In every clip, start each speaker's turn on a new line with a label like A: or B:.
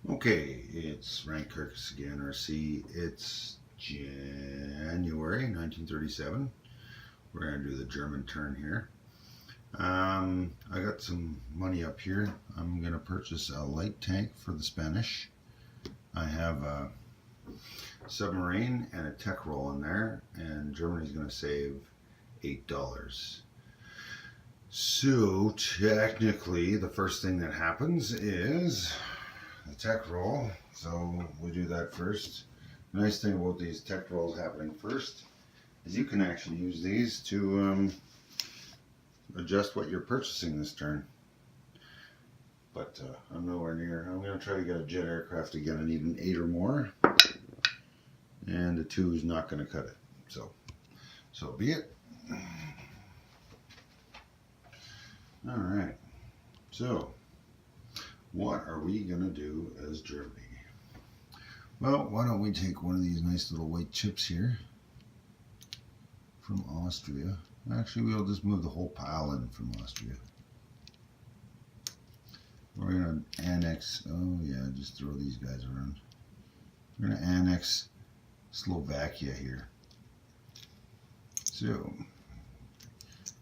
A: Okay, it's Rank Kirkus again, RC. It's January 1937. We're going to do the German turn here. I got some money up here. I'm going to purchase a light tank for the Spanish. I have a submarine and a tech roll in there, and Germany's going to save $8. So technically, the first thing that happens is the tech roll. So we do that first. The nice thing about these tech rolls happening first is you can actually use these to adjust what you're purchasing this turn. But I'm nowhere near. I'm going to try to get a jet aircraft again. I need an 8 or more, and a 2 is not going to cut it. So be it. All right. So what are we going to do as Germany? Well, why don't we take one of these nice little white chips here from Austria. Actually, we'll just move the whole pile in from Austria. We're going to annex, oh yeah, just throw these guys around. We're going to annex Slovakia here. So,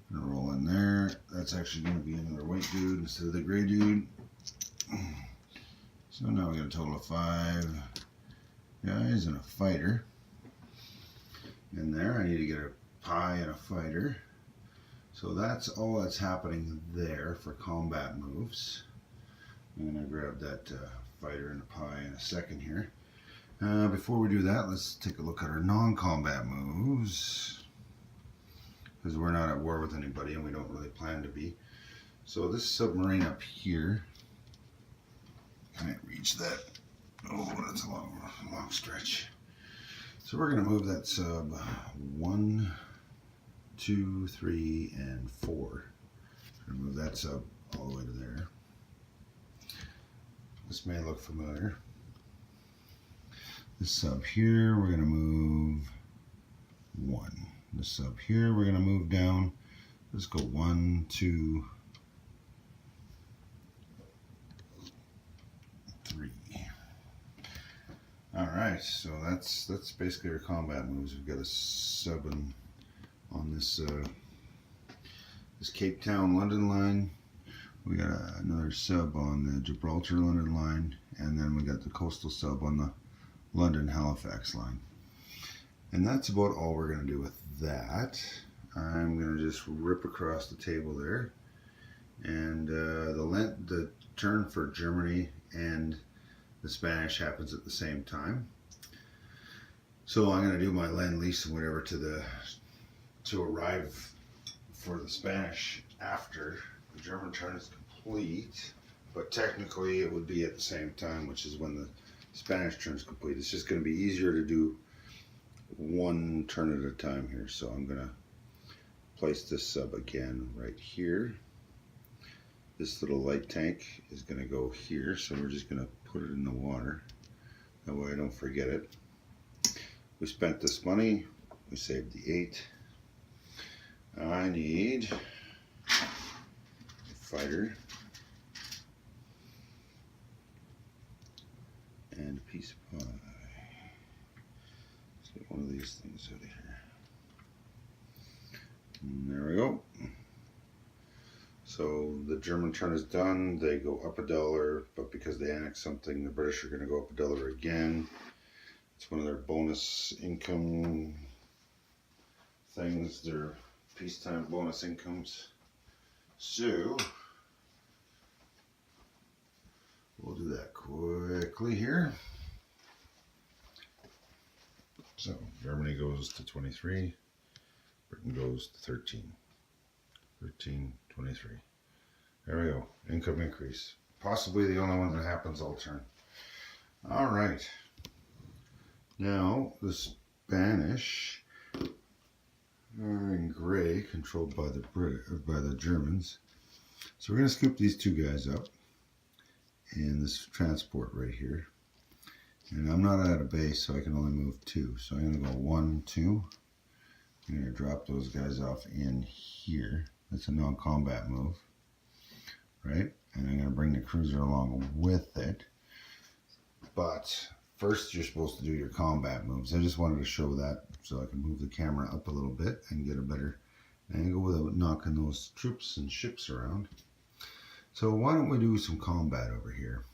A: I'm going to roll in there. That's actually going to be another white dude instead of the gray dude. So now we got a total of 5 guys and a fighter in there. I need to get a pie and a fighter. So that's all that's happening there for combat moves. I'm going to grab that fighter and a pie in a second here. Before we do that, let's take a look at our non-combat moves, because we're not at war with anybody and we don't really plan to be. So this submarine up here, can't reach that. Oh, that's a long stretch. So we're going to move that sub 1, 2, 3, and 4. We're going to move that sub all the way to there. This may look familiar. This sub here, we're going to move 1. This sub here, we're going to move down. Let's go 1, 2, 3. All right, so that's basically our combat moves. We've got a sub on this this Cape Town London line. We got another sub on the Gibraltar London line, and then we got the coastal sub on the London Halifax line. And that's about all we're going to do with that. I'm going to just rip across the table there, and the turn for Germany and the Spanish happens at the same time. So I'm going to do my Lend-Lease and whatever to arrive for the Spanish after the German turn is complete, but technically it would be at the same time, which is when the Spanish turn is complete. It's just going to be easier to do one turn at a time here. So I'm going to place this sub again right here. This little light tank is going to go here, so we're just going to put it in the water. That way I don't forget it. We spent this money. We saved the 8. I need a fighter and a piece of pie. Let's get one of these things out of here. And there we go. So the German turn is done. They go up $1, but because they annex something, the British are going to go up $1 again. It's one of their bonus income things, their peacetime bonus incomes. So we'll do that quickly here. So Germany goes to 23, Britain goes to 13. 13, 23. There we go. Income increase. Possibly the only one that happens all turn. All right. Now the Spanish are in gray, controlled by the Germans. So we're going to scoop these 2 guys up in this transport right here. And I'm not at a base, so I can only move 2. So I'm going to go 1, 2. I'm going to drop those guys off in here. That's a non-combat move, right? And I'm going to bring the cruiser along with it. But first, you're supposed to do your combat moves. I just wanted to show that so I can move the camera up a little bit and get a better angle without knocking those troops and ships around. So why don't we do some combat over here?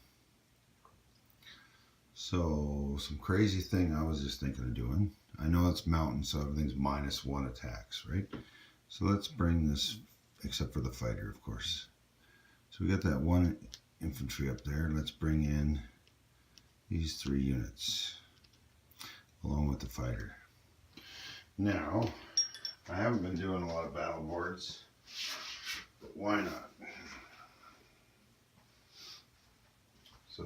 A: So some crazy thing I was just thinking of doing. I know it's mountain, so everything's -1 attacks, right? So let's bring this, except for the fighter, of course. So we got that 1 infantry up there. Let's bring in these 3 units along with the fighter. Now, I haven't been doing a lot of battle boards, but why not? So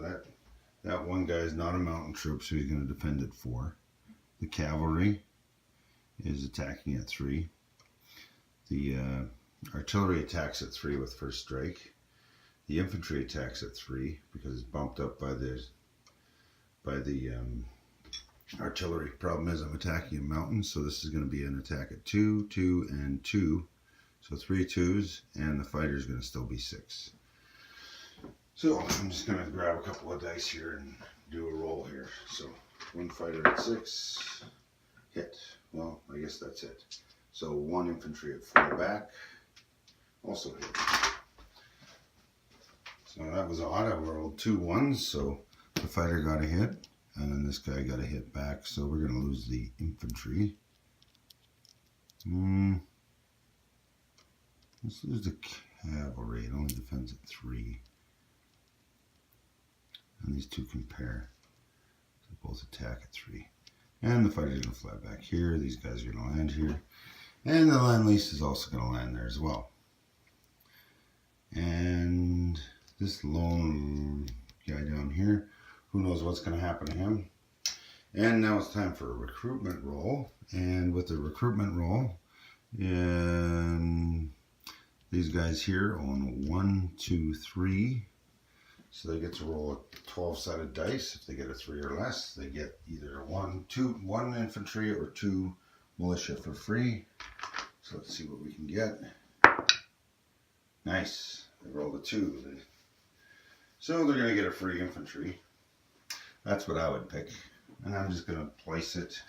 A: that one guy is not a mountain troop, so he's going to defend at 4. The cavalry is attacking at 3. The artillery attacks at 3 with first strike. The infantry attacks at 3 because it's bumped up by the artillery. Problem is I'm attacking a mountain, so this is going to be an attack at 2, 2, and 2. So 3 2s, and the fighter is going to still be 6. So I'm just going to grab a couple of dice here and do a roll here. So 1 fighter at 6, hit. Well, I guess that's it. So 1 infantry at 4 back, also hit. So that was odd. I rolled 2 1s, so the fighter got a hit, and then this guy got a hit back, so we're going to lose the infantry. Let's lose the cavalry. It only defends at 3. And these two compare. So both attack at 3. And the fighter's going to fly back here. These guys are going to land here. And the land lease is also going to land there as well. And this lone guy down here, who knows what's going to happen to him. And now it's time for a recruitment roll. And with the recruitment roll, these guys here on 1, 2, 3. So they get to roll a 12-sided dice. If they get a 3 or less, they get either 1 infantry or 2 militia for free. So let's see what we can get. Nice. They rolled a 2. So they're going to get a free infantry. That's what I would pick. And I'm just going to place it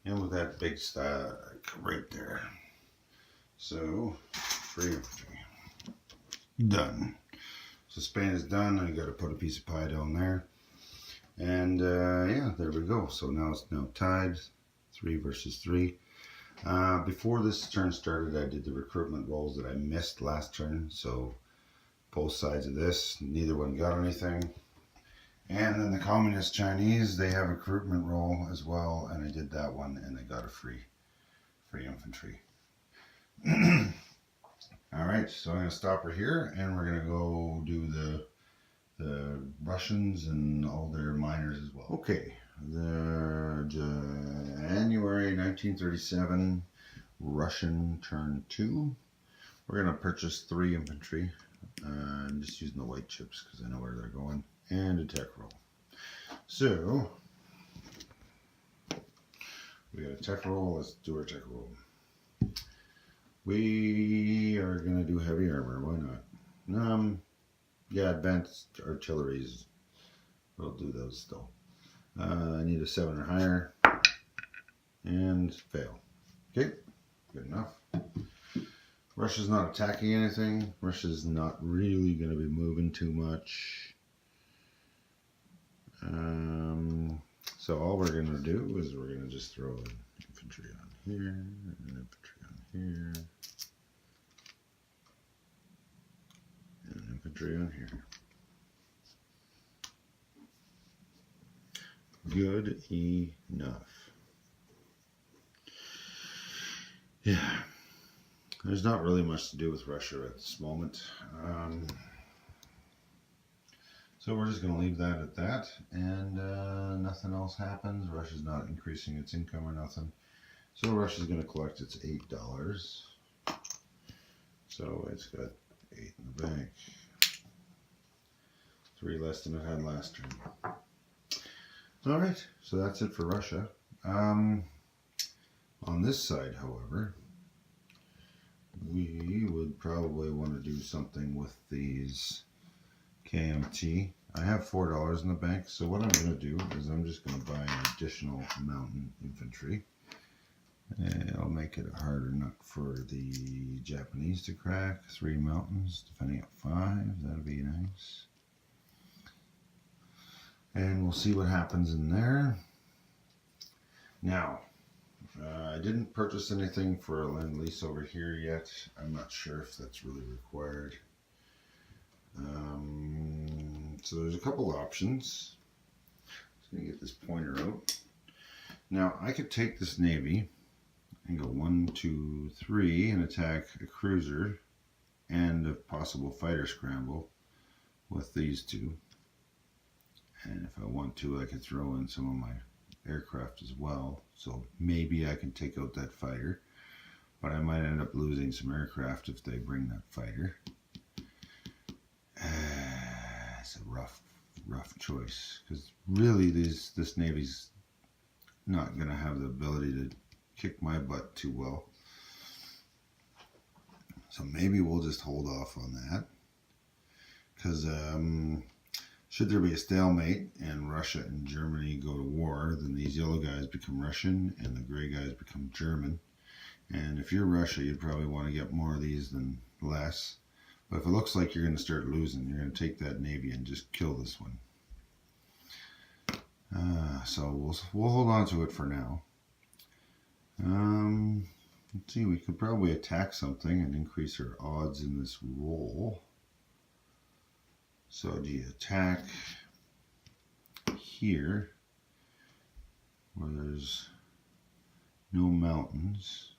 A: with that big stack right there. So, free infantry. Done. So Spain is done. I got to put a piece of pie down there. And yeah, there we go. So now it's tied. 3 versus 3. Before this turn started, I did the recruitment rolls that I missed last turn. So both sides of this, neither one got anything. And then the Communist Chinese, they have a recruitment roll as well. And I did that one, and they got a free infantry. All right, so I'm going to stop her here, and we're going to go do the Russians and all their miners as well. Okay, the January 1937 Russian turn 2. We're going to purchase 3 infantry. I'm just using the white chips because I know where they're going. And a tech roll. So, we got a tech roll. Let's do our tech roll. We are going to do heavy armor. Why not? Yeah, advanced artilleries. We'll do those still. I need a 7 or higher. And fail. Okay, good enough. Russia's not attacking anything. Russia's not really going to be moving too much. So all we're going to do is we're going to just throw an infantry on here, and infantry on here, and infantry on here. Good enough. Yeah. There's not really much to do with Russia at this moment. So we're just going to leave that at that, and nothing else happens. Russia's not increasing its income or nothing. So Russia's going to collect its $8. So it's got 8 in the bank. 3 less than it had last turn. All right, so that's it for Russia. On this side, however, we would probably want to do something with these KMT. I have $4 in the bank, so what I'm going to do is I'm just going to buy an additional mountain infantry. And I'll make it a harder nut for the Japanese to crack. 3 mountains, defending at 5. That'll be nice. And we'll see what happens in there. Now, I didn't purchase anything for a Lend-Lease over here yet. I'm not sure if that's really required. So there's a couple options. Just going to get this pointer out. Now, I could take this Navy and go 1, 2, 3 and attack a cruiser and a possible fighter scramble with these two. And if I want to, I could throw in some of my aircraft as well. So maybe I can take out that fighter, but I might end up losing some aircraft if they bring that fighter. It's a rough choice, because really this Navy's not going to have the ability to kick my butt too well. So maybe we'll just hold off on that, because should there be a stalemate and Russia and Germany go to war, then these yellow guys become Russian and the gray guys become German. And if you're Russia, you'd probably want to get more of these than less. But if it looks like you're going to start losing, you're going to take that Navy and just kill this one. So we'll hold on to it for now. Let's see, we could probably attack something and increase our odds in this roll. So do you attack here where there's no mountains,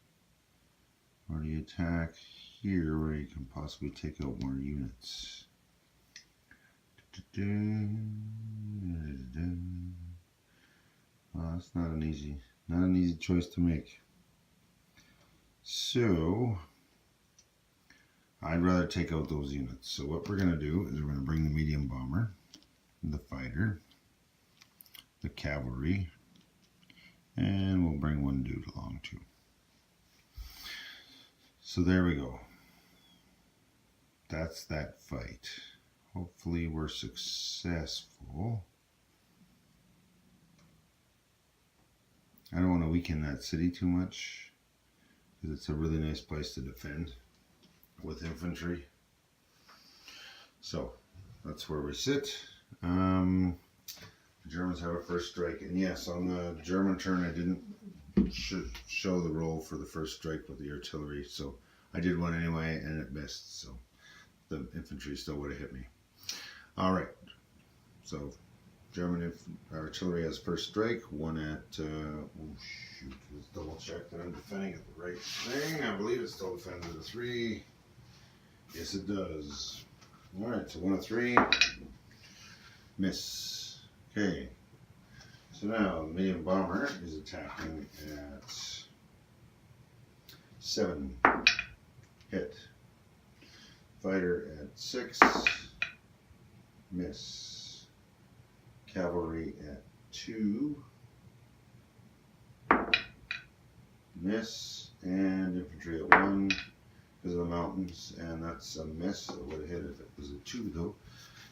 A: or do you attack here where you can possibly take out more units? Well, that's not an easy choice to make. So I'd rather take out those units. So what we're going to do is we're going to bring the medium bomber, the fighter, the cavalry, and we'll bring one dude along too. So there we go. That's that fight. Hopefully we're successful. I don't want to weaken that city too much, because it's a really nice place to defend with infantry. So that's where we sit. The Germans have a first strike, and yes, on the German turn I didn't show the roll for the first strike with the artillery, so I did one anyway and it missed, so the infantry still would have hit me. Alright, so German artillery has first strike, one at oh shoot, let's double check that I'm defending at the right thing. I believe it's still defended at 3. Yes, it does. Alright, so 1 of 3. Miss. Okay. So now the medium bomber is attacking at 7. Hit. Fighter at 6. Miss. Cavalry at 2. Miss. And infantry at 1. Because of the mountains, and that's a miss. It would have hit if it was a 2 though.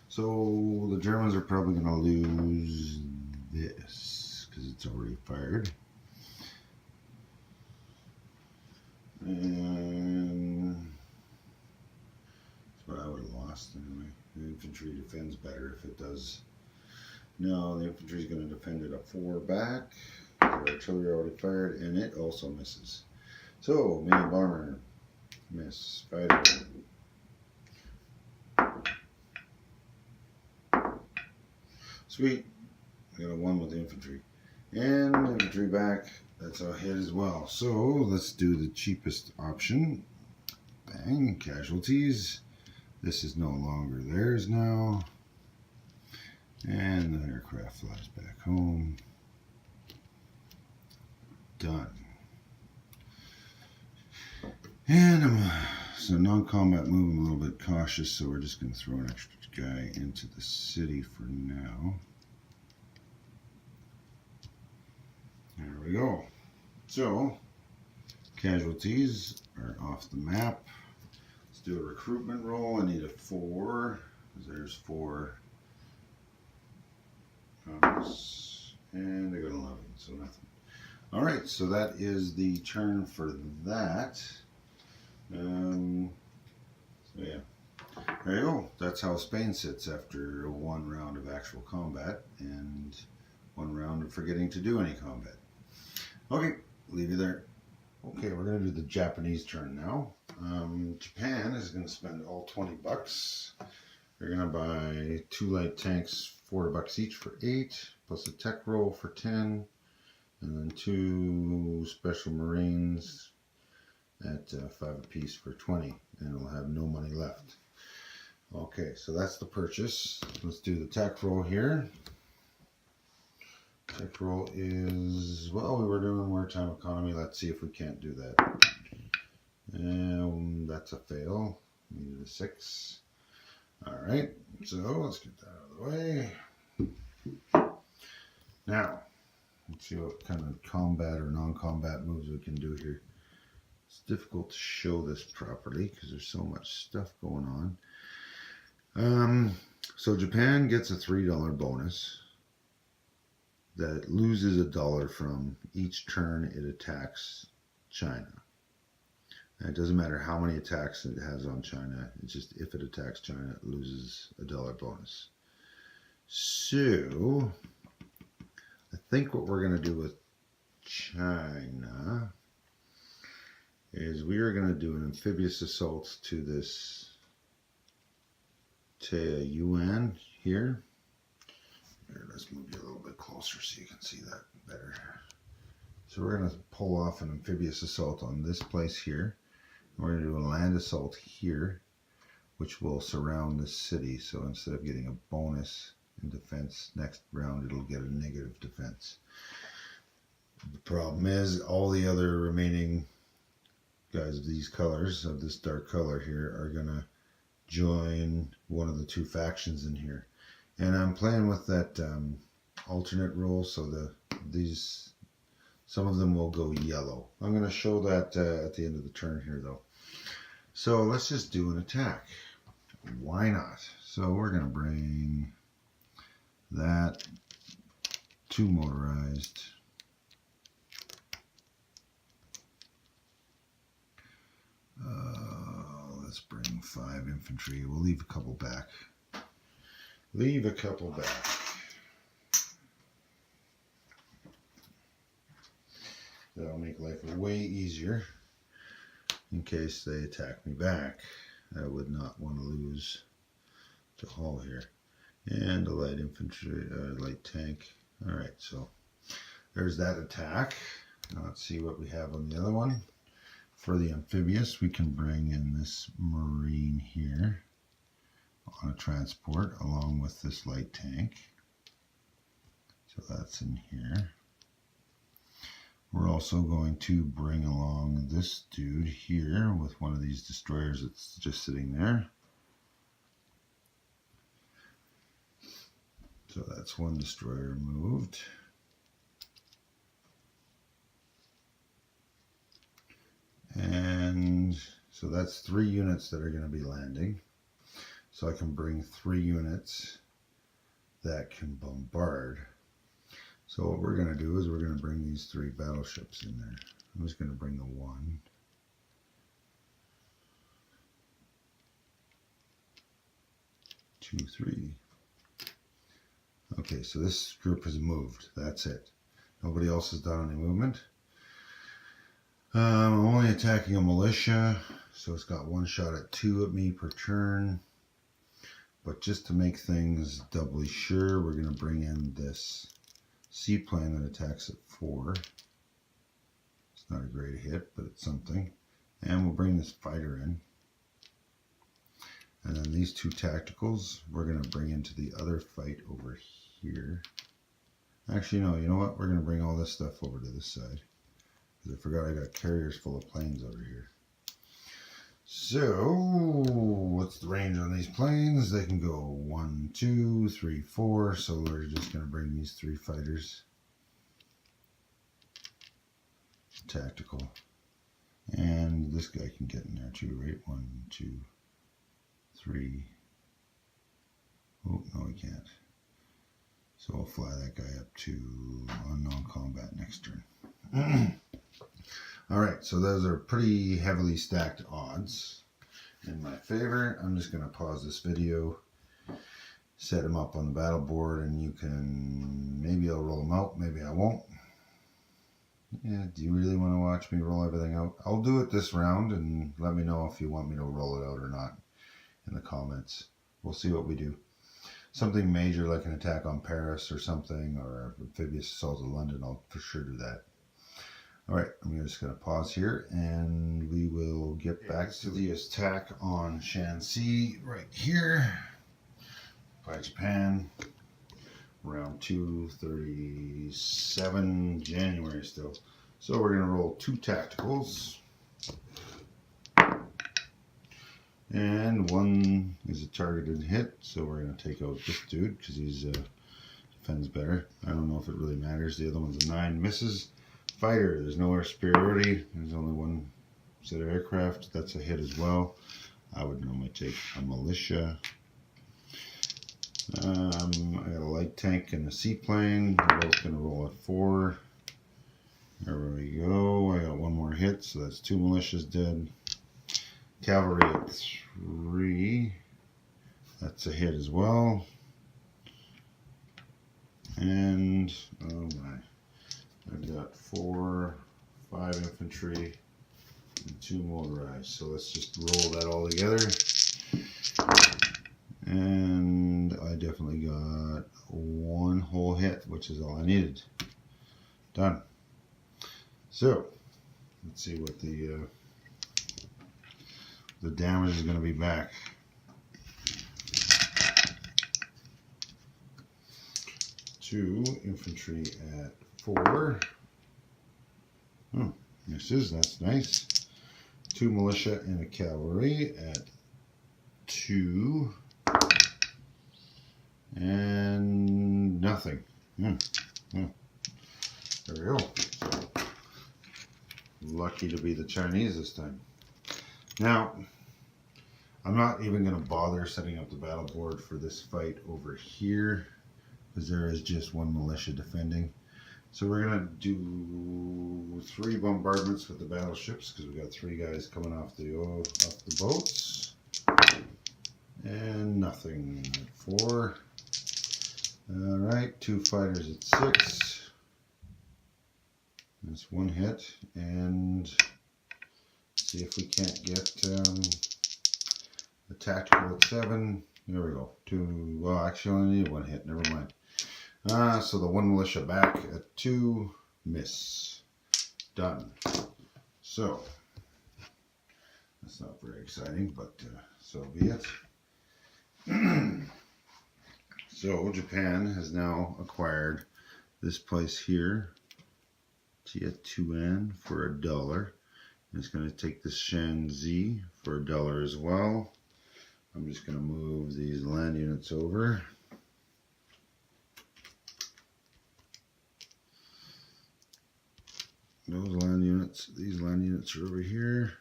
A: So the Germans are probably going to lose this because it's already fired. And that's what I would have lost anyway. The infantry defends better if it does. No, the infantry is going to defend it at 4 back. The artillery already fired, and it also misses. So medium bomber. Miss. Fighter. Sweet. I got a 1 with the infantry. And infantry back. That's a hit as well. So let's do the cheapest option. Bang. Casualties. This is no longer theirs now. And the aircraft flies back home. Done. And so non-combat move, I'm a little bit cautious, so we're just going to throw an extra guy into the city for now. There we go. So, casualties are off the map. Let's do a recruitment roll. I need a 4, because there's 4 so nothing. All right, so that is the turn for that. So yeah, there you go. That's how Spain sits after one round of actual combat and one round of forgetting to do any combat. Okay, leave you there. Okay, we're going to do the Japanese turn now. Japan is going to spend all 20 bucks. They're going to buy 2 light tanks, $4 each for 8, plus a tech roll for 10, and then 2 special marines at 5 apiece for 20, and it'll have no money left. Okay, so that's the purchase. Let's do the tech roll here. Tech roll is, well, we were doing wartime economy. Let's see if we can't do that. And that's a fail. Needed a 6. All right, so let's get that out of the way. Now, let's see what kind of combat or non-combat moves we can do here. It's difficult to show this properly because there's so much stuff going on. So Japan gets a $3 bonus that loses $1 from each turn it attacks China. And it doesn't matter how many attacks it has on China. It's just if it attacks China, it loses $1 bonus. So I think what we're going to do with China is we are going to do an amphibious assault to this Yuan here. Here, let's move you a little bit closer so you can see that better. So we're going to pull off an amphibious assault on this place here. We're going to do a land assault here, which will surround the city. So instead of getting a bonus in defense, next round it'll get a negative defense. The problem is all the other remaining guys of these colors, of this dark color here, are going to join one of the 2 factions in here. And I'm playing with that alternate roll, so some of them will go yellow. I'm going to show that at the end of the turn here, though. So let's just do an attack. Why not? So we're going to bring that 2 motorized. Let's bring 5 infantry. We'll leave a couple back. Leave a couple back. That'll make life way easier in case they attack me back. I would not want to lose to Hall here. And a light infantry, light tank. All right, so there's that attack. Now let's see what we have on the other one. For the amphibious, we can bring in this marine here on a transport along with this light tank. So that's in here. We're also going to bring along this dude here with one of these destroyers that's just sitting there. So that's 1 destroyer moved. And so that's 3 units that are going to be landing. So I can bring 3 units that can bombard. So what we're going to do is we're going to bring these 3 battleships in there. I'm just going to bring the 1. Two, 3. Okay, so this group has moved. That's it. Nobody else has done any movement. I'm only attacking a militia, so it's got 1 shot at 2 at me per turn. But just to make things doubly sure, we're going to bring in this seaplane that attacks at 4. It's not a great hit, but it's something. And we'll bring this fighter in. And then these 2 tacticals, we're going to bring into the other fight over here. Actually, no, you know what? We're going to bring all this stuff over to this side. Because I forgot I got carriers full of planes over here. So, what's the range on these planes? They can go 1, 2, 3, 4. So we're just going to bring these 3 fighters. Tactical. And this guy can get in there too, right? 1, 2, 3. Oh, no, he can't. So I'll fly that guy up to unknown combat next turn. Alright, so those are pretty heavily stacked odds in my favor. I'm just going to pause this video, set them up on the battle board, and you can, maybe I'll roll them out, maybe I won't. Yeah, do you really want to watch me roll everything out? I'll do it this round, and let me know if you want me to roll it out or not in the comments. We'll see what we do. Something major like an attack on Paris or something, or amphibious assault of London, I'll for sure do that. Alright, I'm just going to pause here, and we will get back to the attack on Shanxi right here by Japan. Round 237 January still. So we're going to roll 2 tacticals. And one is a targeted hit, so we're going to take out this dude because he's defends better. I don't know if it really matters. The other one's a 9, misses. Fighter, there's no air superiority. There's only one set of aircraft. That's a hit as well. I would normally take a militia. I got a light tank and a seaplane. We're both going to roll at 4. There we go. I got one more hit, so that's 2 militias dead. Cavalry at 3. That's a hit as well. And, oh my. I've got 4, 5 infantry, and 2 motorized. So let's just roll that all together. And I definitely got 1 whole hit, which is all I needed. Done. So let's see what the damage is going to be back. 2 infantry at 4. Misses, that's nice. 2 militia and a cavalry at 2. And nothing. There we go. Lucky to be the Chinese this time. Now, I'm not even going to bother setting up the battle board for this fight over here, because there is just 1 militia defending. So we're going to do 3 bombardments with the battleships, because we got 3 guys coming off the boats. And nothing at 4. Alright, 2 fighters at 6. That's 1 hit. And see if we can't get the tactical at 7. There we go. 2. Well, actually, I only need 1 hit. Never mind. So the 1 militia back at 2. Miss. Done. So that's not very exciting, but so be it. So Japan has now acquired this place here, Tiatuan, for $1. And it's going to take this Shanxi for $1 as well. I'm just going to move these land units over. Those land units, these land units are over here.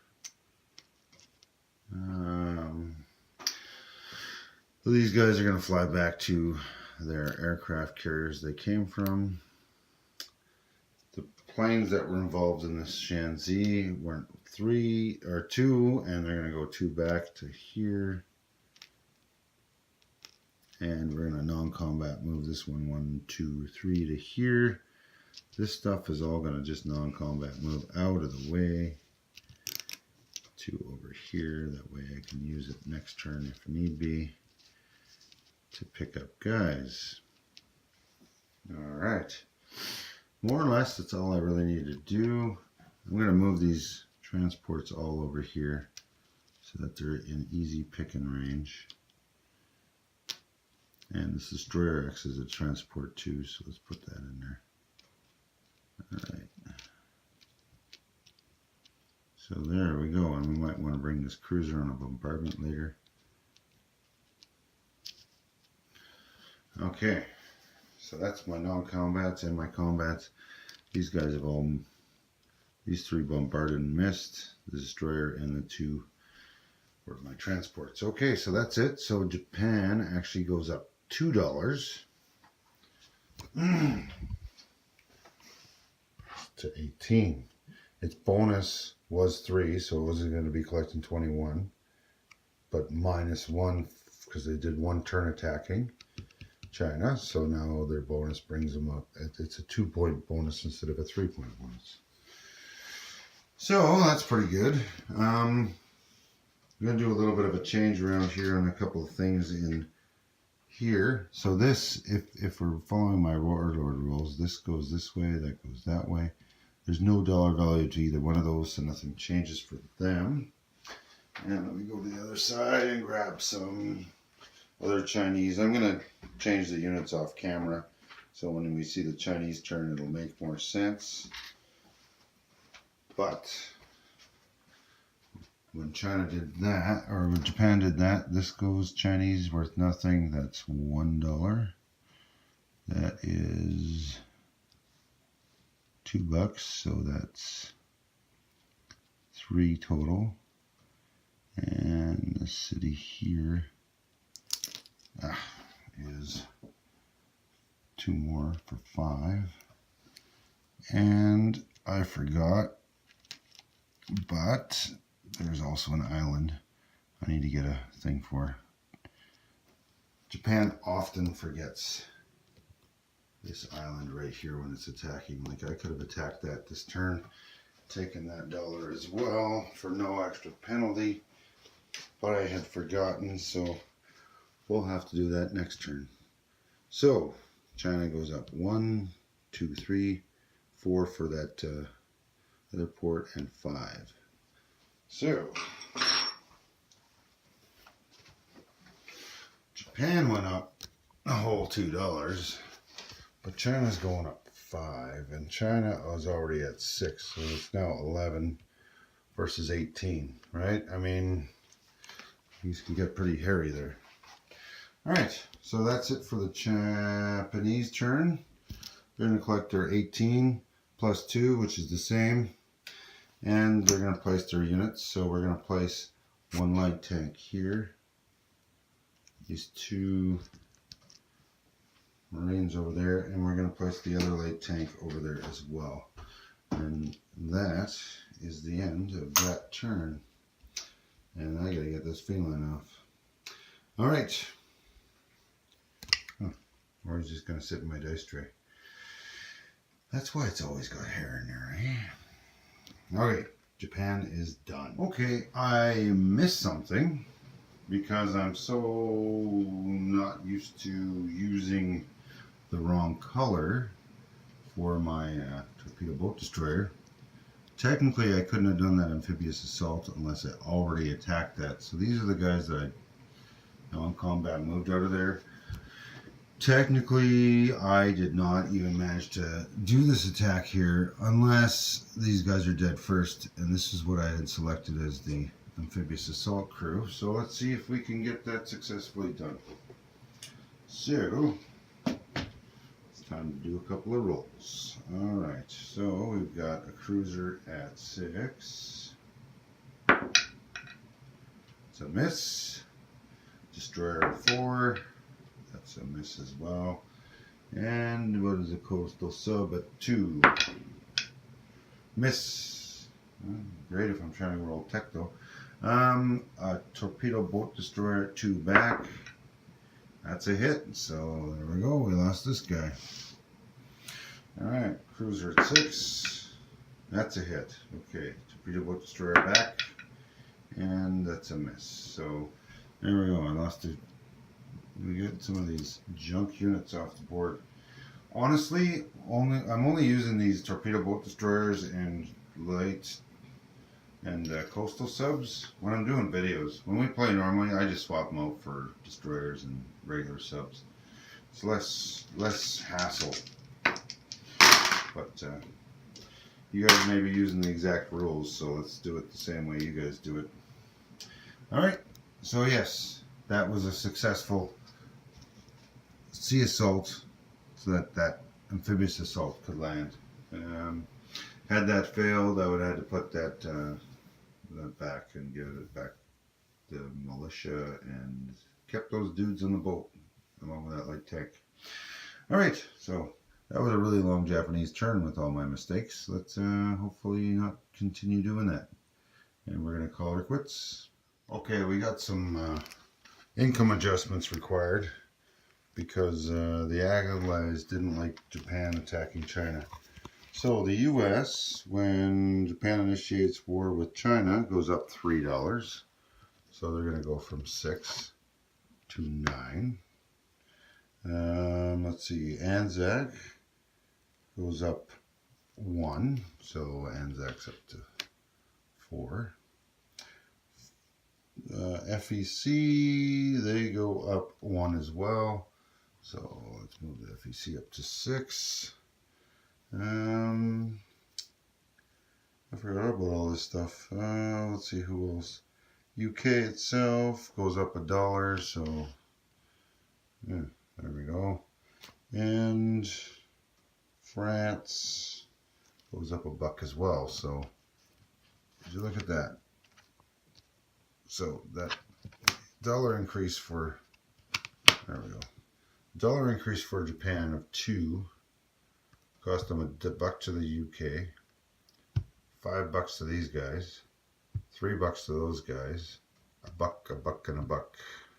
A: These guys are going to fly back to their aircraft carriers they came from. The planes that were involved in this Shanxi weren't 3 or 2, and they're going to go 2 back to here. And we're going to non-combat move this one 1, 2, 3 to here. This stuff is all going to just non-combat move out of the way to over here. That way I can use it next turn if need be to pick up guys. Alright. More or less that's all I really need to do. I'm going to move these transports all over here so that they're in easy picking range. And this destroyer X is a transport too, so let's put that in there. Alright. So there we go, and we might want to bring this cruiser on a bombardment later. Okay, so that's my non-combats and my combats. These guys have all, these 3 bombarded and missed. The destroyer and the 2 were my transports. Okay, so that's it. So Japan actually goes up $2. to 18. Its bonus was 3, so it wasn't going to be collecting 21, but -1 because they did 1 turn attacking China. So now their bonus brings them up. It's a 2-point bonus instead of a 3-point bonus. So that's pretty good. I'm going to do a little bit of a change around here on a couple of things in here. So this, if we're following my warlord rules, this goes this way, that goes that way. There's no dollar value to either one of those, so nothing changes for them. And let me go to the other side and grab some other Chinese. I'm going to change the units off camera, so when we see the Chinese turn, it'll make more sense. But when China did that, or when Japan did that, this goes Chinese worth nothing. That's $1. That is $2, so that's 3 total. And the city here is 2 more for 5. And I forgot, but there's also an island I need to get a thing for. Japan often forgets this island right here when it's attacking. Like, I could have attacked that this turn, taken that dollar as well for no extra penalty, but I had forgotten, so we'll have to do that next turn. So China goes up 1, 2, 3, 4 for that other port, and 5. So Japan went up a whole $2, but China's going up 5, and China was already at 6, so it's now 11 versus 18, right? I mean, these can get pretty hairy there. All right, so that's it for the Japanese turn. They're going to collect their 18 plus 2, which is the same, and they're going to place their units. So we're going to place 1 light tank here, these 2 Marines over there, and we're going to place the other light tank over there as well. And that is the end of that turn. And I got to get this feline off. All right. Or he's just going to sit in my dice tray. That's why it's always got hair in there, eh? Okay, Japan is done. Okay, I missed something because I'm so not used to using the wrong color for my torpedo boat destroyer. Technically, I couldn't have done that amphibious assault unless I already attacked that. So these are the guys that I, on combat, moved out of there. Technically, I did not even manage to do this attack here unless these guys are dead first, and this is what I had selected as the amphibious assault crew. So let's see if we can get that successfully done. So it's time to do a couple of rolls. Alright, so we've got a cruiser at 6. It's a miss. Destroyer at 4. That's a miss as well. And what is a coastal sub at 2? Miss. Great if I'm trying to roll tech though. A torpedo boat destroyer at 2 back. That's a hit. So there we go. We lost this guy. Alright, cruiser at 6. That's a hit. Okay, torpedo boat destroyer back. And that's a miss. So there we go. I lost it. We get some of these junk units off the board. Honestly, I'm only using these torpedo boat destroyers and light and coastal subs when I'm doing videos. When we play normally, I just swap them out for destroyers and regular subs. It's less hassle. But you guys may be using the exact rules, so let's do it the same way you guys do it. Alright, so yes, that was a successful sea assault so that amphibious assault could land. Had that failed, I would have had to put that back and give it back to militia and kept those dudes on the boat along with that light tank. Alright, so that was a really long Japanese turn with all my mistakes. Let's hopefully not continue doing that. And we're going to call her quits. Okay, we got some income adjustments required because the Allies didn't like Japan attacking China. So the US, when Japan initiates war with China, goes up $3. So they're going to go from 6 to 9. Let's see, ANZAC goes up 1, so ANZAC's up to 4. FEC, they go up 1 as well, so let's move the FEC up to 6. I forgot about all this stuff. Let's see who else. UK itself goes up $1, so yeah, there we go. And France goes up $1 as well. So did you look at that? So that dollar increase for, there we go. Dollar increase for Japan of 2 cost them $1 to the UK, $5 to these guys, $3 to those guys, $1, $1, and $1.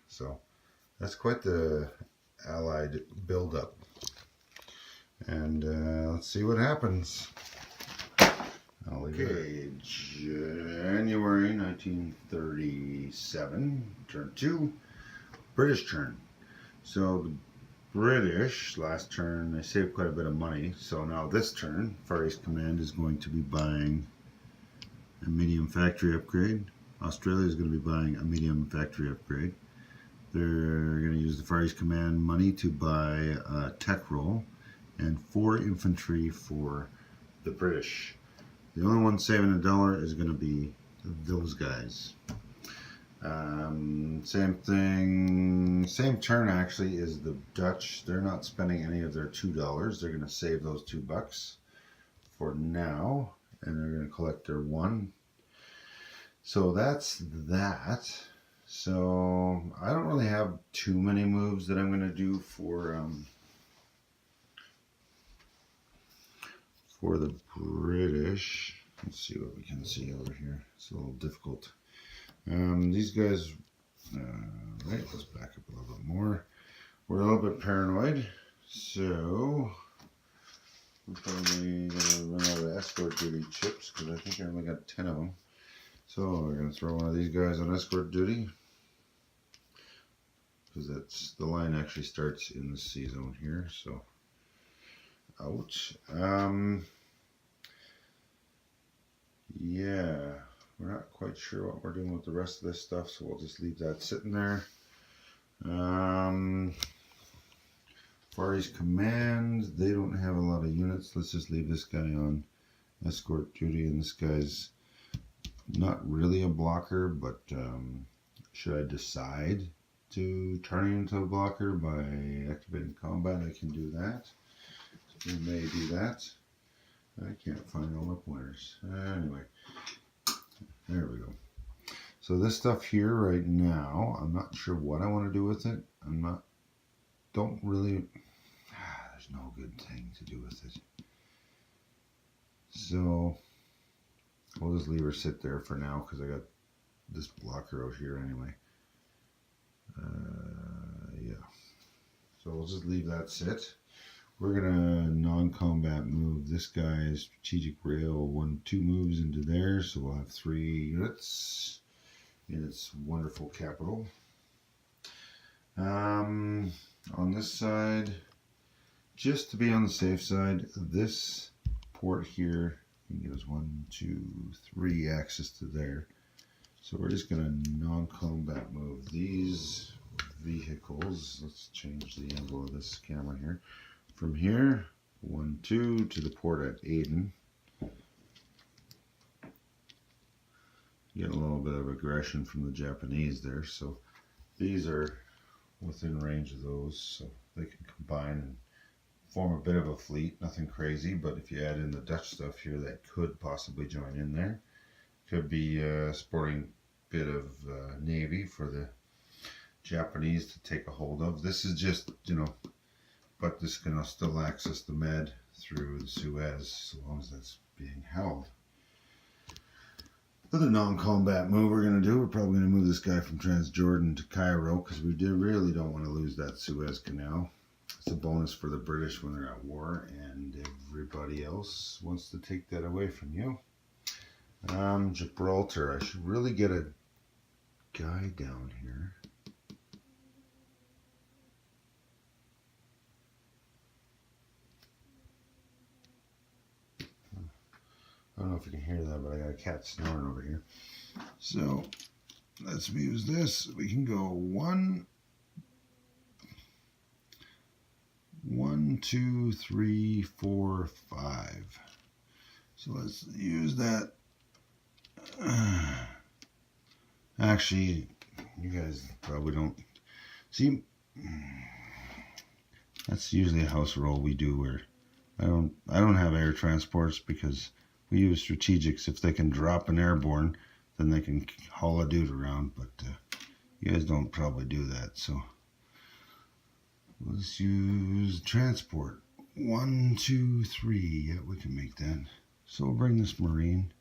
A: So that's quite the Allied buildup. And let's see what happens. Okay, January 1937, turn 2, British turn. So the British, last turn, they saved quite a bit of money. So now this turn, Far East Command is going to be buying a medium factory upgrade. Australia is going to be buying a medium factory upgrade. They're going to use the Far East Command money to buy a tech roll and 4 infantry for the British. The only one saving $1 is going to be those guys. Same thing, same turn actually is the Dutch. They're not spending any of their $2. They're going to save those $2 for now, and they're going to collect their 1. So that's that. So I don't really have too many moves that I'm going to do for the British. Let's see what we can see over here. It's a little difficult. These guys, right, let's back up a little bit more. We're a little bit paranoid, so we're probably going to run out of escort duty chips because I think I only got 10 of them. So we're going to throw one of these guys on escort duty because that's the line actually starts in the C zone here. So ouch. Yeah, we're not quite sure what we're doing with the rest of this stuff, so we'll just leave that sitting there. Far East Command, they don't have a lot of units. Let's just leave this guy on escort duty, and this guy's not really a blocker, but should I decide to turn him into a blocker by activating combat, I can do that. So we may do that. I can't find all my pointers. Anyway, there we go. So this stuff here right now, I'm not sure what I want to do with it. Don't really, there's no good thing to do with it. So we'll just leave her sit there for now because I got this blocker out here anyway. Yeah. So we'll just leave that sit. We're gonna non-combat move this guy's strategic rail 1-2 moves into there, so we'll have 3 units in its wonderful capital. On this side, just to be on the safe side, this port here can give us 1, 2, 3 access to there. So we're just gonna non-combat move these vehicles. Let's change the angle of this camera here. From here, 1, 2 to the port at Aden. Get a little bit of aggression from the Japanese there, so these are within range of those, so they can combine and form a bit of a fleet. Nothing crazy, but if you add in the Dutch stuff here, that could possibly join in there. Could be a sporting bit of navy for the Japanese to take a hold of. This is just, you know, but this can still access the Med through the Suez so long as that's being held. Other non-combat move we're going to do, we're probably going to move this guy from Transjordan to Cairo because we really don't want to lose that Suez Canal. It's a bonus for the British when they're at war, and everybody else wants to take that away from you. Gibraltar, I should really get a guy down here. I don't know if you can hear that, but I got a cat snoring over here. So let's use this. We can go 1, 2, 3, 4, 5. So let's use that. Actually, you guys probably don't see. That's usually a house roll we do where I don't have air transports because we use strategics. If they can drop an airborne, then they can haul a dude around, but you guys don't probably do that, so let's use transport. 1, 2, 3. Yeah, we can make that. So we'll bring this Marine,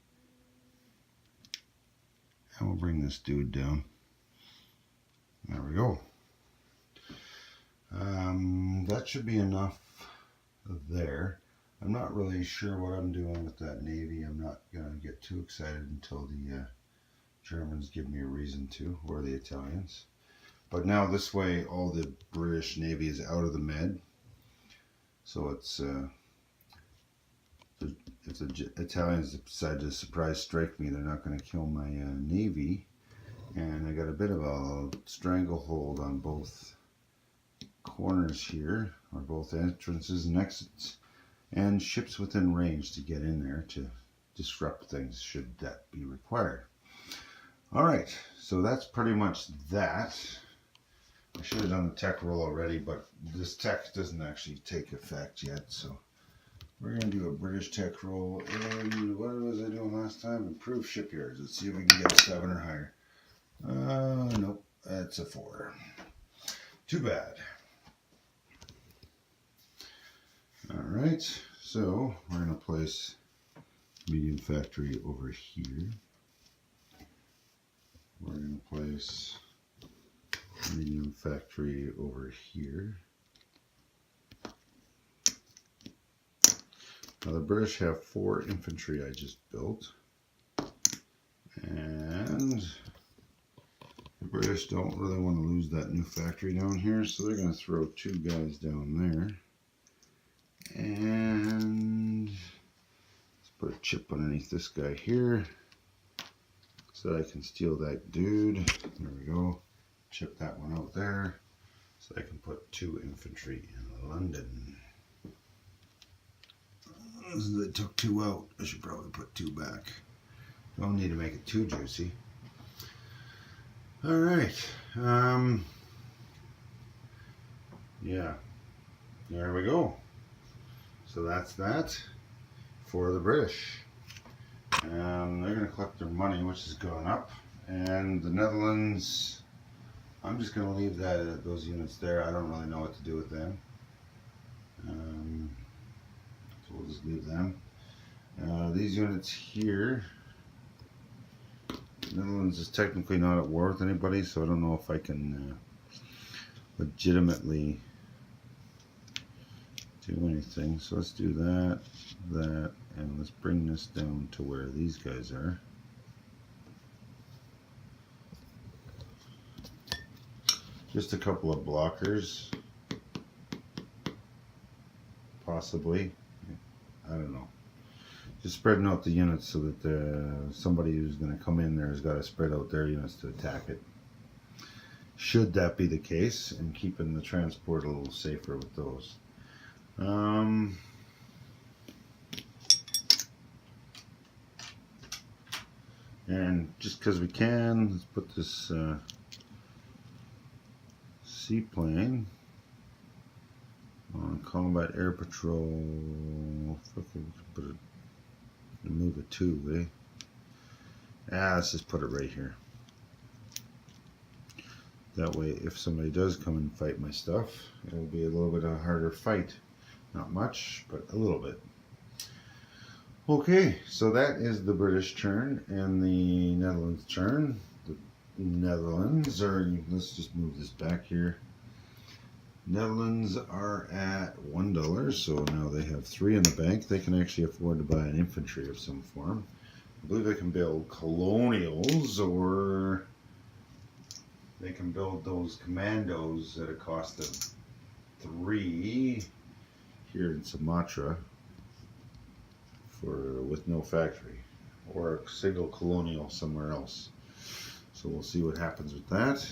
A: and we'll bring this dude down. There we go. That should be enough there. I'm not really sure what I'm doing with that Navy. I'm not going to get too excited until the Germans give me a reason to, or the Italians. But now this way, all the British Navy is out of the Med. So it's, if the Italians decide to surprise strike me, they're not going to kill my Navy. And I got a bit of a stranglehold on both corners here, or both entrances and exits. And ships within range to get in there to disrupt things should that be required. Alright, so that's pretty much that. I should have done the tech roll already, but this tech doesn't actually take effect yet, so we're going to do a British tech roll. And what was I doing last time? Improve shipyards. Let's see if we can get a 7 or higher. Nope, that's a 4. Too bad. Alright, so we're going to place medium factory over here. We're going to place medium factory over here. Now the British have 4 infantry I just built. And the British don't really want to lose that new factory down here, so they're going to throw 2 guys down there. And let's put a chip underneath this guy here so that I can steal that dude. There we go. Chip that one out there so I can put 2 infantry in London. Since I took 2 out, I should probably put 2 back. Don't need to make it too juicy. Alright. Yeah. There we go. So that's that for the British. And they're going to collect their money, which has gone up. And the Netherlands, I'm just going to leave those units there. I don't really know what to do with them. So we'll just leave them. These units here, the Netherlands is technically not at war with anybody, so I don't know if I can legitimately do anything. So let's do that, and let's bring this down to where these guys are. Just a couple of blockers, possibly. I don't know. Just spreading out the units so that somebody who's going to come in there has got to spread out their units to attack it. Should that be the case, and keeping the transport a little safer with those. And just because we can, let's put this seaplane on combat air patrol. Put it, move it 2, eh? Let's just put it right here. That way, if somebody does come and fight my stuff, it'll be a little bit of a harder fight. Not much, but a little bit. Okay, so that is the British turn and the Netherlands turn. The Netherlands are, let's just move this back here. Netherlands are at $1, so now they have 3 in the bank. They can actually afford to buy an infantry of some form. I believe they can build colonials, or they can build those commandos at a cost of 3 here in Sumatra with no factory, or a single colonial somewhere else. So we'll see what happens with that.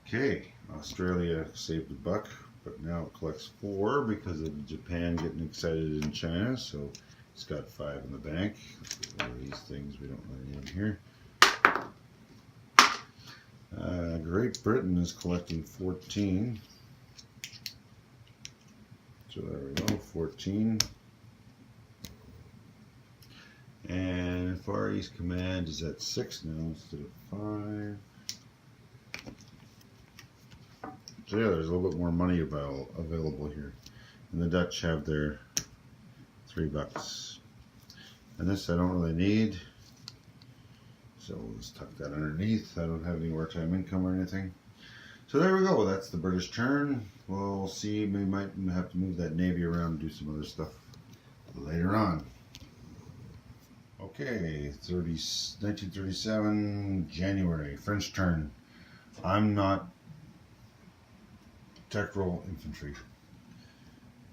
A: Okay, Australia saved a buck, but now it collects 4 because of Japan getting excited in China. So it's got 5 in the bank. One of these things we don't really need here. Great Britain is collecting 14. So there we go, 14. And Far East Command is at 6 now instead of 5. So yeah, there's a little bit more money available here. And the Dutch have their $3. And this I don't really need. So we'll just tuck that underneath. I don't have any wartime income or anything. So there we go. That's the British turn. We'll see. We might have to move that Navy around and do some other stuff later on. Okay, 1937, January, French turn. I'm not tech roll infantry.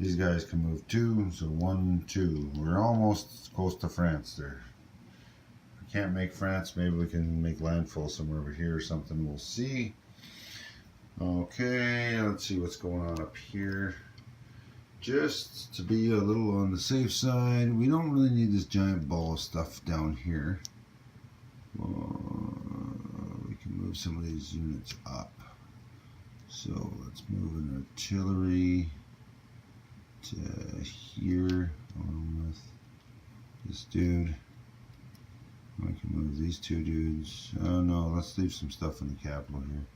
A: These guys can move 2, so 1, 2. We're almost close to France there. I can't make France. Maybe we can make landfall somewhere over here or something. We'll see. Okay, let's see what's going on up here. Just to be a little on the safe side, we don't really need this giant ball of stuff down here. We can move some of these units up. So let's move an artillery to here along with this dude. I can move these 2 dudes. Oh no, let's leave some stuff in the capital here.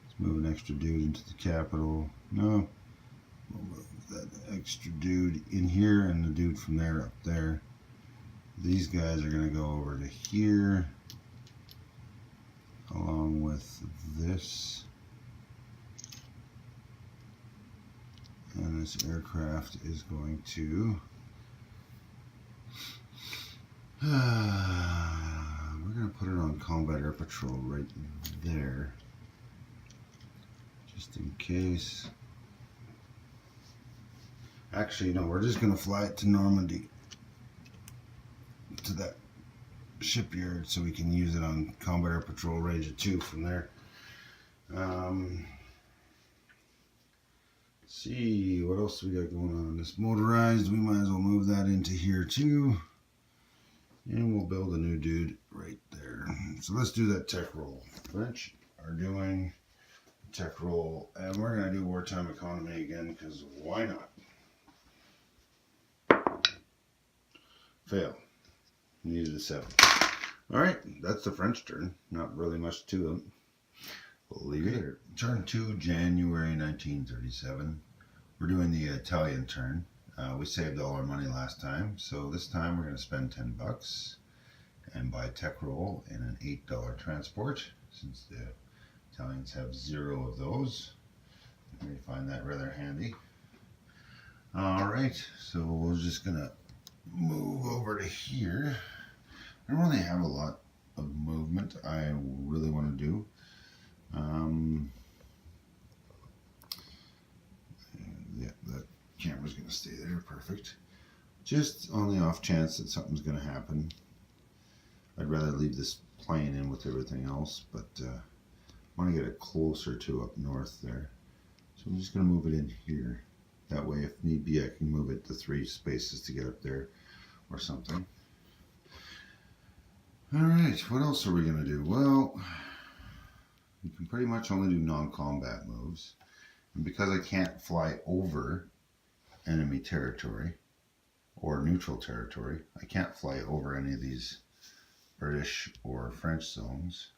A: Let's move an extra dude into the capital. No, we'll move that extra dude in here and the dude from there up there. These guys are going to go over to here along with this. And this aircraft is going to we're going to put it on combat air patrol right there, just in case. Actually, no, we're just going to fly it to Normandy, to that shipyard, so we can use it on combat air patrol range of 2 from there. See what else we got going on. This motorized, we might as well move that into here too, and we'll build a new dude right there. So let's do that tech roll. French are doing tech roll, and we're going to do wartime economy again, because why not? Fail. Needed a 7. Alright, that's the French turn. Not really much to them. We'll leave it here. Turn 2, January 1937. We're doing the Italian turn. We saved all our money last time, so this time we're going to spend $10 and buy tech roll in an $8 transport, since the Italians have 0 of those. We find that rather handy. Alright, so we're just going to move over to here. I don't really have a lot of movement I really want to do. Yeah, that camera's going to stay there, perfect. Just on the off chance that something's going to happen. I'd rather leave this plane in with everything else, but I want to get it closer to up north there. So I'm just going to move it in here. That way, if need be, I can move it to 3 spaces to get up there or something. Alright, what else are we going to do? Well, you can pretty much only do non-combat moves. And because I can't fly over enemy territory or neutral territory, I can't fly over any of these British or French zones.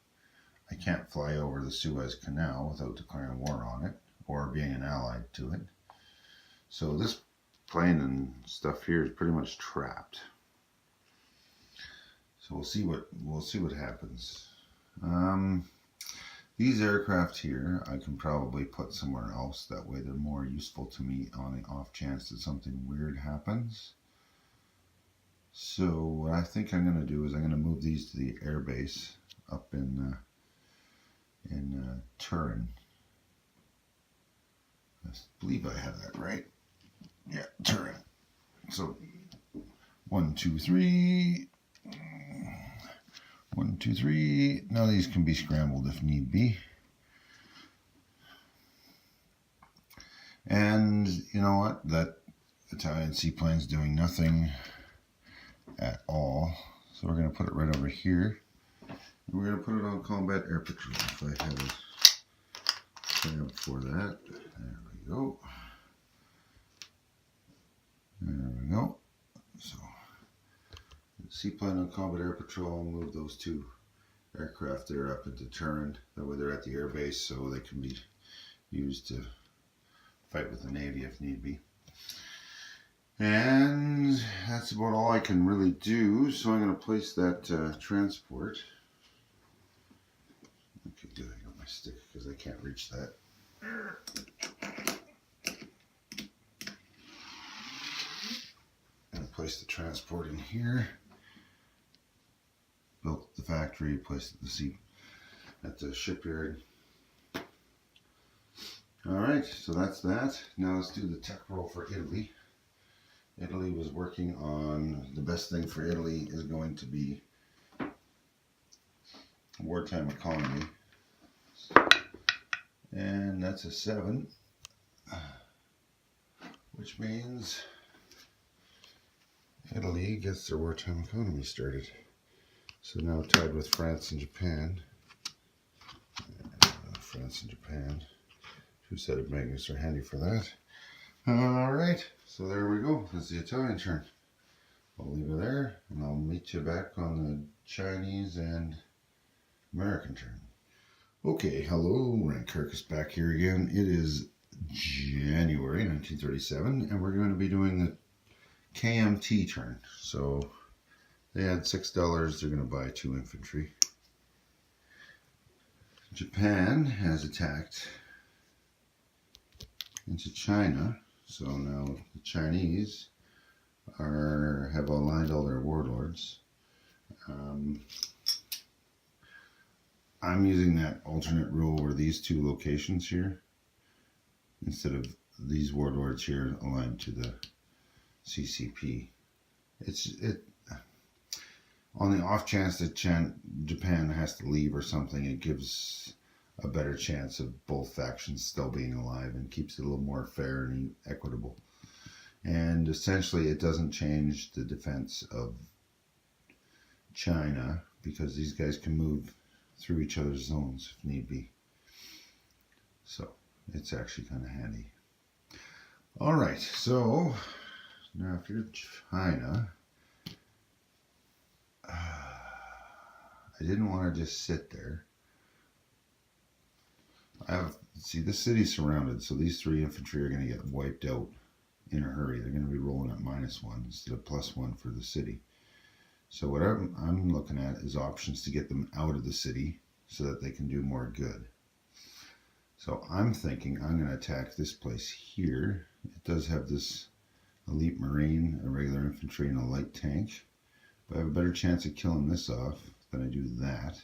A: I can't fly over the Suez Canal without declaring war on it or being an ally to it. So this plane and stuff here is pretty much trapped. So we'll see what happens. These aircraft here I can probably put somewhere else. That way they're more useful to me on the off chance that something weird happens. So what I think I'm going to do is I'm going to move these to the air base up in Turin. I believe I have that right. Yeah, Turin. So 1, 2, 3. 1, 2, 3. Now these can be scrambled if need be. And you know what? That Italian seaplane's doing nothing at all. So we're going to put it right over here. We're going to put it on combat air patrol if I have a tab for that. There we go. There we go. So, seaplane on combat air patrol, move those two aircraft there up into Turin. That way they're at the air base so they can be used to fight with the Navy if need be. And that's about all I can really do. So I'm going to place that transport. Okay, good. I got my stick because I can't reach that. I'm going to place the transport in here. Built the factory, placed at the shipyard. Alright, so that's that. Now let's do the tech roll for Italy. Italy was working on, the best thing for Italy is going to be wartime economy. And that's a 7, which means Italy gets their wartime economy started. So now tied with France and Japan. France and Japan. 2-sided magnets are handy for that. Alright, so there we go. That's the Italian turn. I'll leave it there, and I'll meet you back on the Chinese and American turn. Okay, hello, Rank Kirkus back here again. It is January 1937, and we're going to be doing the KMT turn. So they had $6, they're going to buy 2 infantry. Japan has attacked into China, so now the Chinese have aligned all their warlords. I'm using that alternate rule where these 2 locations here, instead of these warlords here aligned to the CCP. On the off chance that Japan has to leave or something, it gives a better chance of both factions still being alive and keeps it a little more fair and equitable. And essentially it doesn't change the defense of China because these guys can move through each other's zones if need be. So it's actually kind of handy. Alright, so now if you're China, I didn't want to just sit there. See, this city's surrounded, so these 3 infantry are going to get wiped out in a hurry. They're going to be rolling at -1 instead of +1 for the city. So what I'm looking at is options to get them out of the city so that they can do more good. So I'm thinking I'm going to attack this place here. It does have this elite marine, a regular infantry, and a light tank. But I have a better chance of killing this off than I do that.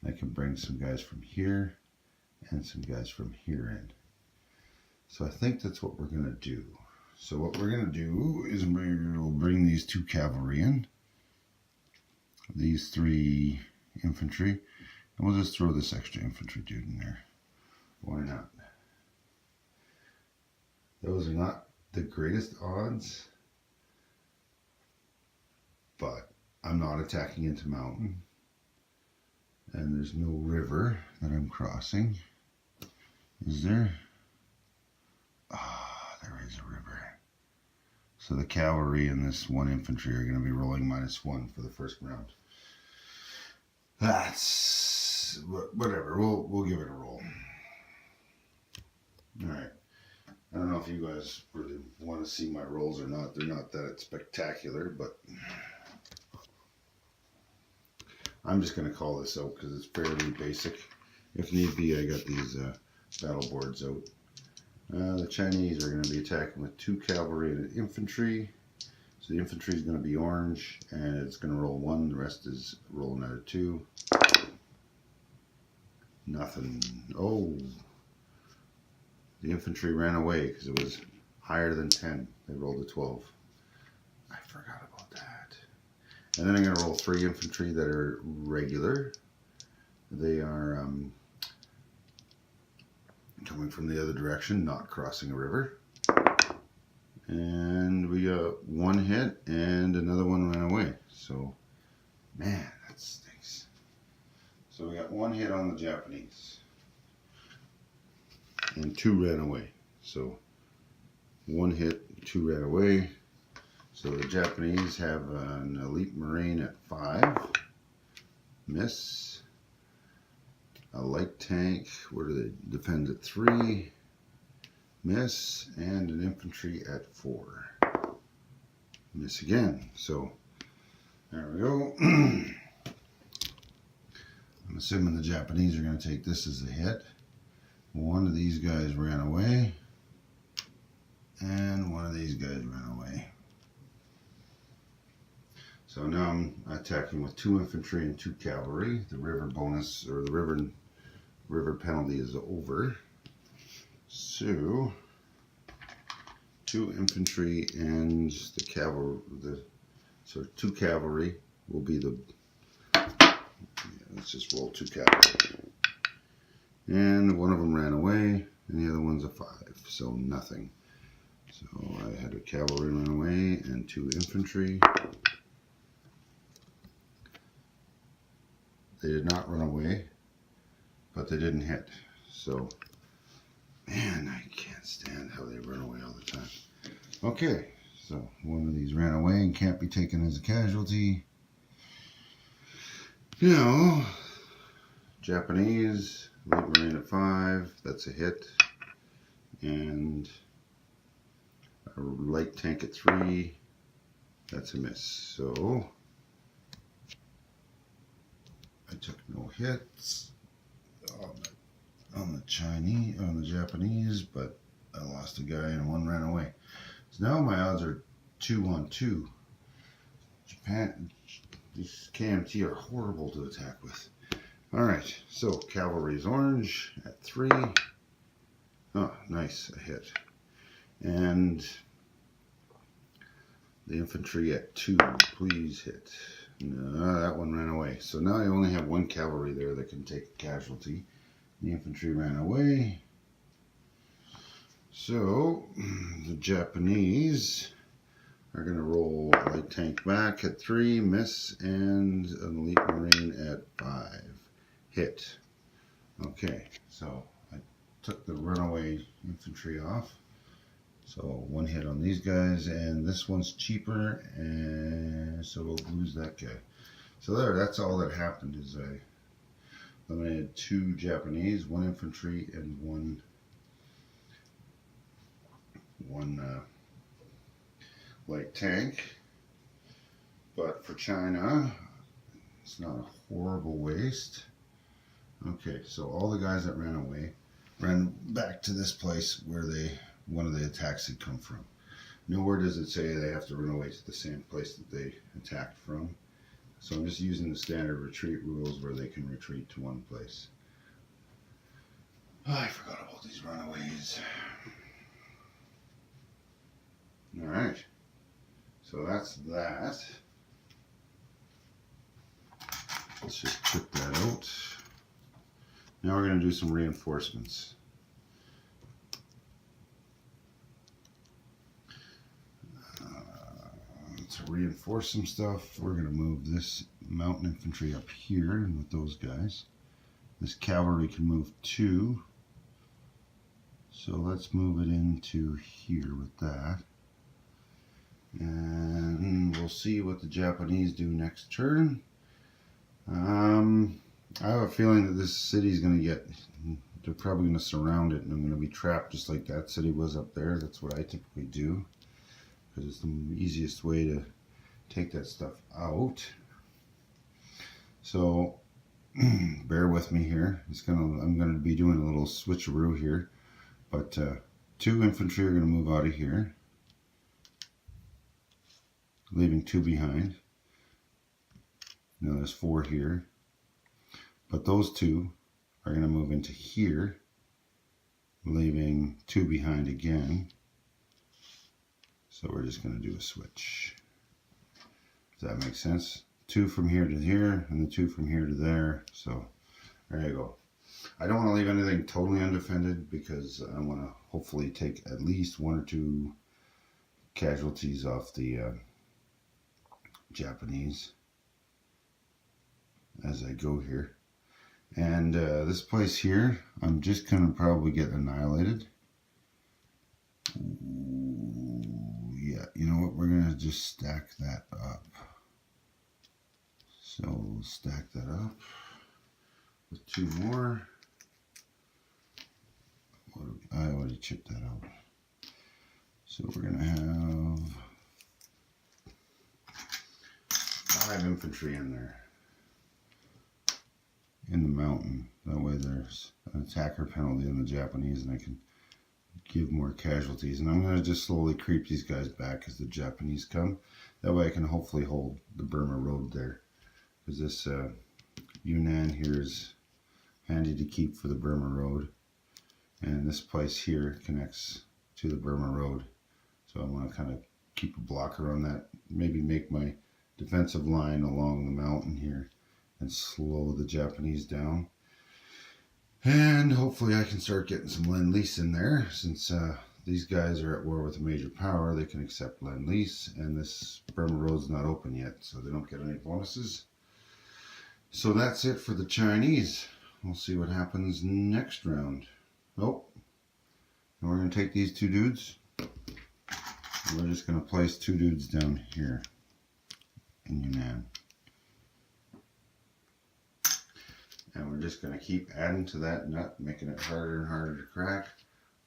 A: I can bring some guys from here and some guys from here in. So I think that's what we're going to do. So what we're going to do is we'll bring these 2 cavalry in, these 3 infantry, and we'll just throw this extra infantry dude in there. Why not? Those are not the greatest odds, but I'm not attacking into mountain, and there's no river that I'm crossing. Is there? Ah, there is a river. So the cavalry and this 1 infantry are going to be rolling -1 for the first round. That's whatever. We'll give it a roll. All right. I don't know if you guys really want to see my rolls or not. They're not that spectacular, but I'm just going to call this out because it's fairly basic. If need be, I got these battle boards out. The Chinese are going to be attacking with 2 cavalry and infantry. So the infantry is going to be orange, and it's going to roll 1. The rest is rolling out of 2. Nothing. Oh, the infantry ran away because it was higher than 10. They rolled a 12. I forgot about that. And then I'm going to roll 3 infantry that are regular. They are coming from the other direction, not crossing a river. And we got 1 hit and another one ran away. So, man, that stinks. So we got 1 hit on the Japanese. And 2 ran away. So 1 hit, 2 ran away. So the Japanese have an elite marine at 5. Miss. A light tank, where do they defend at 3? Miss. And an infantry at 4. Miss again. So there we go. I'm assuming the Japanese are going to take this as a hit. 1 of these guys ran away. And 1 of these guys ran away. So now I'm attacking with 2 infantry and 2 cavalry. The river bonus, or the river penalty is over. So 2 infantry and the cavalry. So 2 cavalry will be the. Let's just roll 2 cavalry. And 1 of them ran away, and the other one's a 5. So nothing. So I had a cavalry run away and 2 infantry. They did not run away, but they didn't hit. So, man, I can't stand how they run away all the time. Okay, so 1 of these ran away and can't be taken as a casualty. Now, Japanese, light marine at 5, that's a hit. And a light tank at 3, that's a miss. So I took no hits on the Japanese, but I lost a guy and 1 ran away. So now my odds are 2 on 2. Japan, these KMT are horrible to attack with. All right, so cavalry's orange at 3. Oh, nice, a hit. And the infantry at 2, please hit. No, that one ran away. So now I only have 1 cavalry there that can take a casualty. The infantry ran away. So the Japanese are going to roll a light tank back at 3, miss, and an elite marine at 5, hit. Okay, so I took the runaway infantry off. So 1 hit on these guys, and this one's cheaper, and so we'll lose that guy. So there, that's all that happened is I eliminated 2 Japanese, 1 infantry, and one light tank. But for China, it's not a horrible waste. Okay, so all the guys that ran away ran back to this place where one of the attacks had come from. Nowhere does it say they have to run away to the same place that they attacked from. So I'm just using the standard retreat rules where they can retreat to one place. Oh, I forgot about these runaways. Alright, so that's that. Let's just check that out. Now we're going to do some reinforcements. To reinforce some stuff, we're going to move this mountain infantry up here with those guys. This cavalry can move 2. So let's move it into here with that. And we'll see what the Japanese do next turn. I have a feeling that this city's going to get, they're probably going to surround it and I'm going to be trapped just like that city was up there. That's what I typically do because it's the easiest way to take that stuff out. So bear with me here. I'm going to be doing a little switcheroo here, but 2 infantry are going to move out of here, leaving 2 behind. Now there's 4 here, but those 2 are going to move into here, leaving 2 behind again. So we're just going to do a switch. Does that make sense? 2 from here to here, and the 2 from here to there. So there you go. I don't want to leave anything totally undefended because I want to hopefully take at least 1 or 2 casualties off the Japanese as I go here. And this place here, I'm just going to probably get annihilated. Ooh, yeah, you know what? We're going to just stack that up. So we'll stack that up with 2 more. I already chipped that out. So we're going to have 5 infantry in there. In the mountain. That way there's an attacker penalty on the Japanese and I can give more casualties. And I'm going to just slowly creep these guys back as the Japanese come. That way I can hopefully hold the Burma Road there. Because this Yunnan here is handy to keep for the Burma Road. And this place here connects to the Burma Road. So I want to kind of keep a blocker on that. Maybe make my defensive line along the mountain here and slow the Japanese down. And hopefully I can start getting some Lend-Lease in there. Since these guys are at war with a major power, they can accept Lend-Lease. And this Burma Road's not open yet, so they don't get any bonuses. So that's it for the Chinese. We'll see what happens next round. Oh, and we're going to take these 2 dudes. We're just going to place 2 dudes down here in Yunnan. And we're just going to keep adding to that nut, making it harder and harder to crack.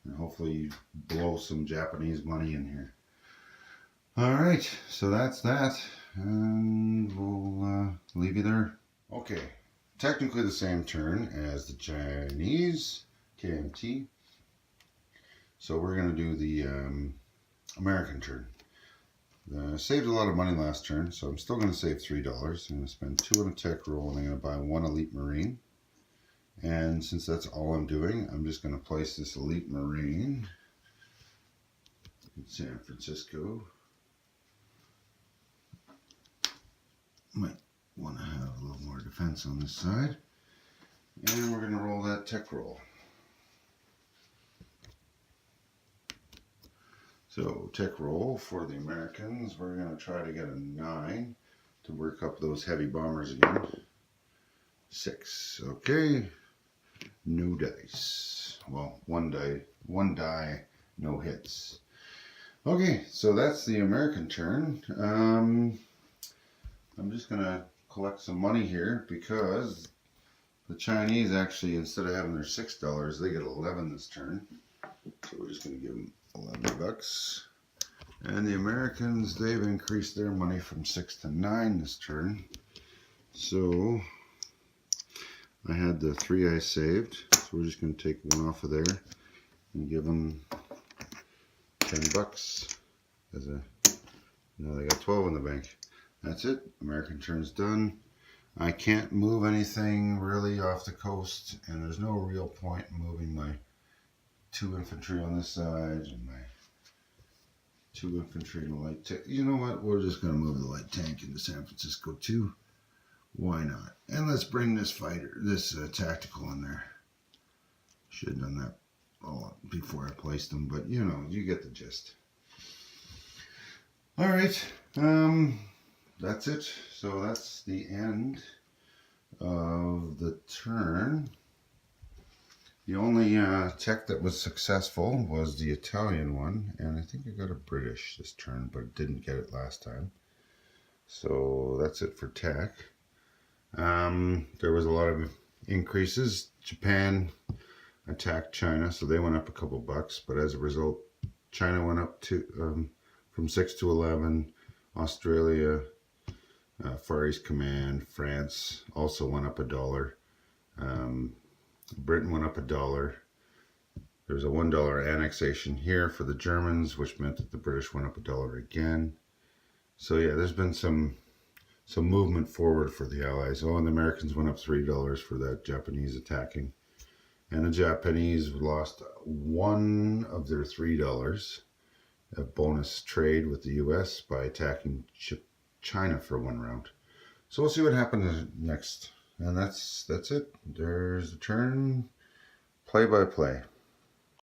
A: And hopefully blow some Japanese money in here. Alright, so that's that. And we'll leave you there. Okay, technically the same turn as the Chinese, KMT. So we're going to do the American turn. I saved a lot of money last turn, so I'm still going to save $3. I'm going to spend 2 on a tech roll and I'm going to buy 1 elite marine. And since that's all I'm doing, I'm just going to place this elite marine in San Francisco. Might want to have a little more defense on this side. And we're going to roll that tech roll. So tech roll for the Americans, we're going to try to get a 9 to work up those heavy bombers again. 6, okay. No dice. Well, one die, no hits. Okay, so that's the American turn. I'm just going to collect some money here because the Chinese actually, instead of having their $6, they get 11 this turn. So we're just going to give them $11. And the Americans, they've increased their money from 6 to 9 this turn. So I had the 3 I saved. So we're just going to take 1 off of there and give them $10 as a, now they got 12 in the bank. That's it. American turn's done. I can't move anything really off the coast, and there's no real point in moving my 2 infantry on this side and my 2 infantry and a light tank. You know what? We're just going to move the light tank into San Francisco too. Why not? And let's bring this fighter, this tactical in there. Should have done that all before I placed them, but you know, you get the gist. All right. That's it. So that's the end of the turn. The only tech that was successful was the Italian one, and I think I got a British this turn, but didn't get it last time. So that's it for tech. There was a lot of increases. Japan attacked China, so they went up a couple bucks, but as a result, China went up to from 6 to 11. Australia, Far East Command, France also went up $1. Britain went up $1. There was a $1 annexation here for the Germans, which meant that the British went up $1 again. So yeah, there's been some movement forward for the Allies. Oh, and the Americans went up $3 for that Japanese attacking. And the Japanese lost one of their $3, a bonus trade with the US by attacking China for one round. So we'll see what happens next. And that's it. There's the turn. Play by play.